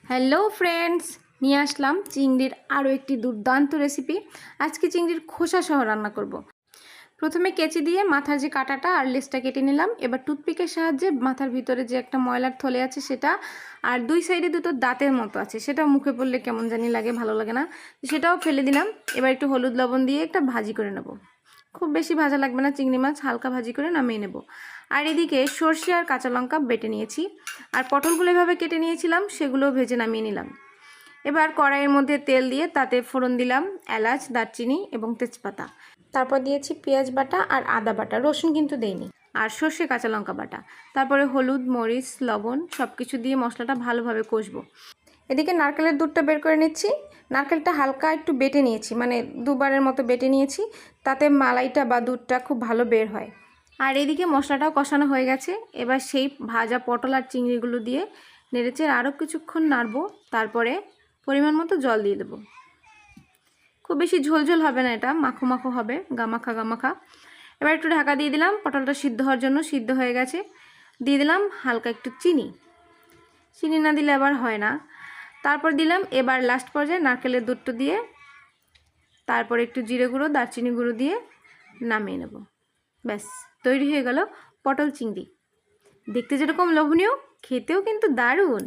Hello friends, নিয়ে আসলাম চিংড়ির আরও একটি দুর্দান্ত রেসিপি। আজকে চিংড়ির খোসা সহ রান্না করব। প্রথমে কেচি দিয়ে মাথার যে কাঁটাটা আর লেজটা কেটে নিলাম। এবার টুথপিকের সাহায্যে মাথার ভিতরে যে একটা ময়লার থলে আছে সেটা, আর দুই সাইডে দুটো দাঁতের মতো আছে, সেটাও মুখে পড়লে কেমন জানি লাগে, ভালো লাগে না, সেটাও ফেলে দিলাম। এবার একটু হলুদ লবণ দিয়ে একটা ভাজি করে নেব। খুব বেশি ভাজা লাগবে না, চিংড়ি মাছ হালকা ভাজি করে নামিয়ে নেব। আর এদিকে সর্ষে আর কাঁচা লঙ্কা বেটে নিয়েছি, আর পটলগুলো এভাবে কেটে নিয়েছিলাম, সেগুলোও ভেজে নামিয়ে নিলাম। এবার কড়াইয়ের মধ্যে তেল দিয়ে তাতে ফোড়ন দিলাম এলাচ, দারচিনি এবং তেজপাতা। তারপর দিয়েছি পেঁয়াজ বাটা আর আদা বাটা, রসুন কিন্তু দেইনি, আর সর্ষে কাঁচা লঙ্কা বাটা। তারপরে হলুদ, মরিচ, লবণ সব কিছু দিয়ে মশলাটা ভালোভাবে কষবো। এদিকে নারকেলের দুধটা বের করে নিচ্ছি। নারকেলটা হালকা একটু বেটে নিয়েছি, মানে দুবারের মতো বেটে নিয়েছি, তাতে মালাইটা বা দুধটা খুব ভালো বের হয়। আর এদিকে মশলাটাও কষানো হয়ে গেছে। এবার সেই ভাজা পটল আর চিংড়িগুলো দিয়ে নেড়েচেড়ে আরও কিছুক্ষণ নাড়বো। তারপরে পরিমাণ মতো জল দিয়ে দেবো। খুব বেশি ঝোলঝোল হবে না, এটা মাখো মাখো হবে, গামাখা গামাখা। এবার একটু ঢাকা দিয়ে দিলাম পটলটা সিদ্ধ হওয়ার জন্য। সিদ্ধ হয়ে গেছে। দিয়ে দিলাম হালকা একটু চিনি। চিনি না দিলে আবার হয় না। তারপর দিলাম এবার লাস্ট পর্যায়ে নারকেলের দুধটা দিয়ে, তারপর একটু জিরে গুঁড়ো, দারচিনি গুঁড়ো দিয়ে নামিয়ে নেব। ব্যাস, তৈরি হয়ে গেল পটল চিংড়ি। দেখতে যেরকম লোভনীয়, খেতেও কিন্তু দারুণ।